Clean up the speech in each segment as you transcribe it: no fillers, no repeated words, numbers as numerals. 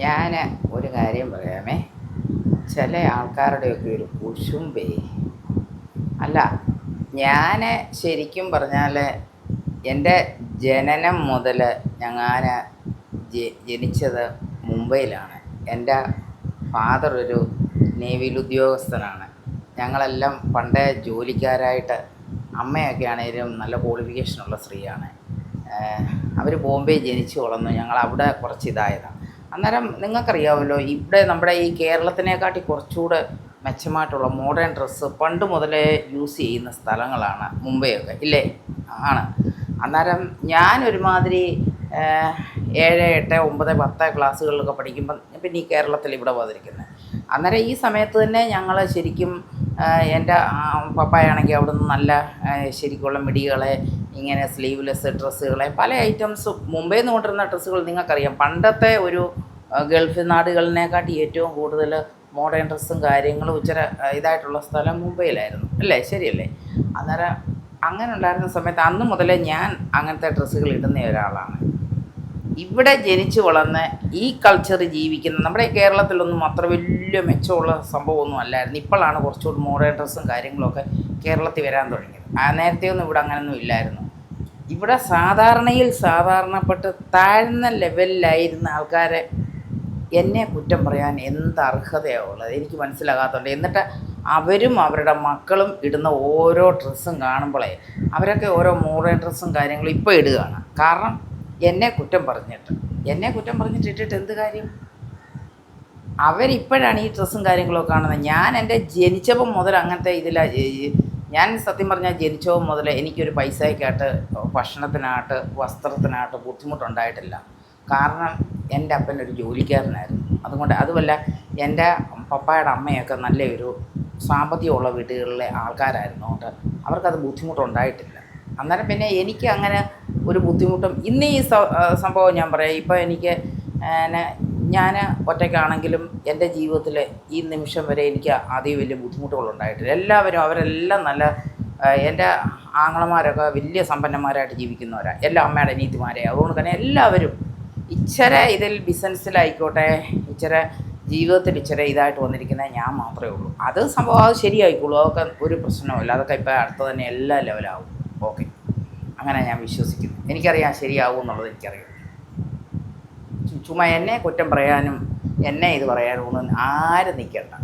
ഞാൻ ഒരു കാര്യം പറയാമേ. ചില ആൾക്കാരുടെയൊക്കെ ഒരു കുശുമ്പേ. അല്ല, ഞാൻ ശരിക്കും പറഞ്ഞാൽ എൻ്റെ ജനനം മുതൽ ഞാൻ ജനിച്ചത് മുംബൈയിലാണ്. എൻ്റെ ഫാദർ ഒരു നേവിയിൽ ഉദ്യോഗസ്ഥനാണ്. ഞങ്ങളെല്ലാം പണ്ടേ ജോലിക്കാരായിട്ട്, അമ്മയൊക്കെ ആണെങ്കിലും നല്ല ക്വാളിഫിക്കേഷനുള്ള സ്ത്രീയാണ്. അവർ ബോംബെ ജനിച്ചു വളർന്നു. ഞങ്ങളവിടെ കുറച്ച് ഇതായതാണ്. അന്നേരം നിങ്ങൾക്കറിയാമല്ലോ, ഇവിടെ നമ്മുടെ ഈ കേരളത്തിനെക്കാട്ടി കുറച്ചുകൂടെ മെച്ചമായിട്ടുള്ള മോഡേൺ ഡ്രസ്സ് പണ്ട് മുതലേ യൂസ് ചെയ്യുന്ന സ്ഥലങ്ങളാണ് മുംബൈയൊക്കെ, ഇല്ലേ? ആണ്. അന്നേരം ഞാനൊരുമാതിരി 7, 8, 9, 10 ക്ലാസ്സുകളിലൊക്കെ പഠിക്കുമ്പം പിന്നെ ഈ കേരളത്തിൽ ഇവിടെ വന്നിരിക്കുന്നത്. അന്നേരം ഈ സമയത്ത് തന്നെ ഞങ്ങൾ ശരിക്കും എൻ്റെ പപ്പായാണെങ്കിൽ അവിടുന്ന് നല്ല ശരിക്കുള്ള മിടികളെ, ഇങ്ങനെ സ്ലീവ്ലെസ് ഡ്രസ്സുകളെ, പല ഐറ്റംസും മുംബൈയിൽ നിന്ന് കൊണ്ടുവരുന്ന ഡ്രസ്സുകൾ നിങ്ങൾക്കറിയാം. പണ്ടത്തെ ഒരു ഗൾഫ് നാടുകളിനെക്കാട്ടി ഏറ്റവും കൂടുതൽ മോഡേൺ ഡ്രസ്സും കാര്യങ്ങളും ഇച്ചിരി ഇതായിട്ടുള്ള സ്ഥലം മുംബൈയിലായിരുന്നു, അല്ലേ? ശരിയല്ലേ? അന്നേരം അങ്ങനെ ഉണ്ടായിരുന്ന സമയത്ത് അന്ന് മുതലേ ഞാൻ അങ്ങനത്തെ ഡ്രസ്സുകൾ ഇടുന്ന ഒരാളാണ്. ഇവിടെ ജനിച്ച് വളർന്ന് ഈ കൾച്ചർ ജീവിക്കുന്ന നമ്മുടെ കേരളത്തിലൊന്നും അത്ര വലിയ മെച്ചമുള്ള സംഭവമൊന്നും അല്ലായിരുന്നു. ഇപ്പോഴാണ് കുറച്ചുകൂടി മോഡേൺ ഡ്രസ്സും കാര്യങ്ങളൊക്കെ കേരളത്തിൽ വരാൻ തുടങ്ങിയത്. നേരത്തെ ഒന്നും ഇവിടെ അങ്ങനെയൊന്നും ഇല്ലായിരുന്നു. ഇവിടെ സാധാരണപ്പെട്ട് താഴ്ന്ന ലെവലിലായിരുന്ന ആൾക്കാരെ എന്നെ കുറ്റം പറയാൻ എന്ത് അർഹതയാണ് ഉള്ളത് എനിക്ക് മനസ്സിലാകാത്തതുണ്ട്. എന്നിട്ട് അവരും അവരുടെ മക്കളും ഇടുന്ന ഓരോ ഡ്രസ്സും കാണുമ്പോഴേ അവരൊക്കെ ഓരോ മോഡേൺ ഡ്രസ്സും കാര്യങ്ങളും ഇപ്പോൾ ഇടുകയാണ്. കാരണം എന്നെ കുറ്റം പറഞ്ഞിട്ട് ഇട്ടിട്ട് എന്ത് കാര്യം? അവരിപ്പോഴാണ് ഈ ഡ്രസ്സും കാര്യങ്ങളൊക്കെ കാണുന്നത്. ഞാൻ എൻ്റെ ജനിച്ചപ്പം മുതൽ അങ്ങനത്തെ ഞാൻ സത്യം പറഞ്ഞാൽ ജനിച്ചപ്പോൾ മുതൽ എനിക്കൊരു പൈസയ്ക്കായിട്ട്, ഭക്ഷണത്തിനായിട്ട്, വസ്ത്രത്തിനായിട്ട് ബുദ്ധിമുട്ടുണ്ടായിട്ടില്ല. കാരണം എൻ്റെ അപ്പനൊരു ജോലിക്കാരനായിരുന്നു. അതുമല്ല, എൻ്റെ പപ്പായുടെ അമ്മയൊക്കെ നല്ലൊരു സാമ്പത്തികമുള്ള വീടുകളിലെ ആൾക്കാരായിരുന്നു. അതുകൊണ്ട് അവർക്കത് ബുദ്ധിമുട്ടുണ്ടായിട്ടില്ല. അന്നേരം പിന്നെ എനിക്ക് അങ്ങനെ ഒരു ബുദ്ധിമുട്ടും ഇന്ന് ഈ സംഭവം ഞാൻ പറയാം. ഇപ്പോൾ എനിക്ക് ഞാൻ ഒറ്റയ്ക്കാണെങ്കിലും എൻ്റെ ജീവിതത്തിൽ ഈ നിമിഷം വരെ എനിക്ക് അധികം വലിയ ബുദ്ധിമുട്ടുകളുണ്ടായിട്ടില്ല. അവരെല്ലാം നല്ല, എൻ്റെ ആങ്ങളമാരൊക്കെ വലിയ സമ്പന്നന്മാരായിട്ട് ജീവിക്കുന്നവരാണ്. എല്ലാ അമ്മയുടെ അനിയത്തിമാരെ. അതുകൊണ്ട് തന്നെ എല്ലാവരും ഇച്ചിരി ഇതിൽ ബിസിനസ്സിലായിക്കോട്ടെ, ഇച്ചിരി ജീവിതത്തിൽ ഇച്ചിരി ഇതായിട്ട് വന്നിരിക്കുന്നത് ഞാൻ മാത്രമേ ഉള്ളൂ. അത് ശരിയായിക്കോളൂ. അതൊക്കെ ഒരു പ്രശ്നവുമില്ല. അതൊക്കെ ഇപ്പോൾ അടുത്ത് തന്നെ എല്ലാ ലെവലാവും. ഓക്കെ, അങ്ങനെ ഞാൻ വിശ്വസിക്കുന്നു. എനിക്കറിയാം ശരിയാവും എന്നുള്ളത് എനിക്കറിയാം. ചുമ്മാ എന്നെ കുറ്റം പറയാനും എന്നെ ഇത് പറയാനും ഒന്നും ആരും നിൽക്കണ്ട.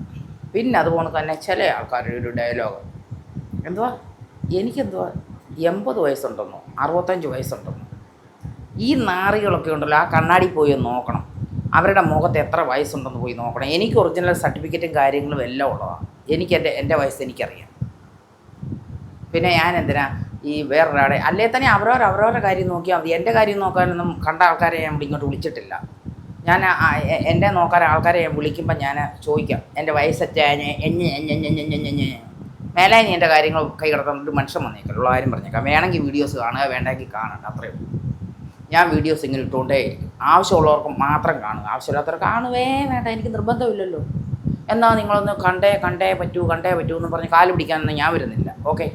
പിന്നെ അതുപോലെ തന്നെ ചില ആൾക്കാരുടെ ഒരു ഡയലോഗ്, എനിക്കെന്തുവാ 80 വയസ്സുണ്ടെന്നോ 65 വയസ്സുണ്ടെന്നോ? ഈ നാറികളൊക്കെ ഉണ്ടല്ലോ, ആ കണ്ണാടി പോയി ഒന്ന് നോക്കണം. അവരുടെ മുഖത്ത് എത്ര വയസ്സുണ്ടെന്ന് പോയി നോക്കണം. എനിക്ക് ഒറിജിനൽ സർട്ടിഫിക്കറ്റും കാര്യങ്ങളും എല്ലാം ഉള്ളതാണ്. എനിക്ക് എൻ്റെ വയസ്സ് എനിക്കറിയാം. പിന്നെ ഞാൻ എന്തിനാ ഈ വേറൊരാളെ? അല്ലേ തന്നെ അവരവരുടെ കാര്യം നോക്കിയാൽ മതി. എൻ്റെ കാര്യം നോക്കാനൊന്നും കണ്ട ആൾക്കാരെ ഞാൻ ഇങ്ങോട്ട് വിളിച്ചിട്ടില്ല. ഞാൻ എൻ്റെ നോക്കാൻ ആൾക്കാരെ ഞാൻ വിളിക്കുമ്പോൾ ഞാൻ ചോദിക്കാം, എൻ്റെ വയസ്സറ്റാന് മേലെ നീ എൻ്റെ കാര്യങ്ങൾ കൈ കിടക്കാൻ ഒരു മനുഷ്യൻ വന്നേക്കാം. ഉള്ള കാര്യം പറഞ്ഞേക്കാം. വേണമെങ്കിൽ വീഡിയോസ് കാണുക, വേണ്ടെങ്കിൽ കാണണ്ട, അത്രയേ ഉള്ളൂ. ഞാൻ വീഡിയോസ് ഇങ്ങനെ ഇട്ടുകൊണ്ടേയിരിക്കും. ആവശ്യമുള്ളവർക്ക് മാത്രം കാണുക, ആവശ്യമില്ലാത്തവർ കാണുവേ വേണ്ട. എനിക്ക് നിർബന്ധമില്ലല്ലോ. എന്നാൽ നിങ്ങളൊന്ന് കണ്ടേ പറ്റൂ എന്ന് പറഞ്ഞ് കാല് പിടിക്കാനൊന്നും ഞാൻ വരുന്നില്ല. ഓക്കെ.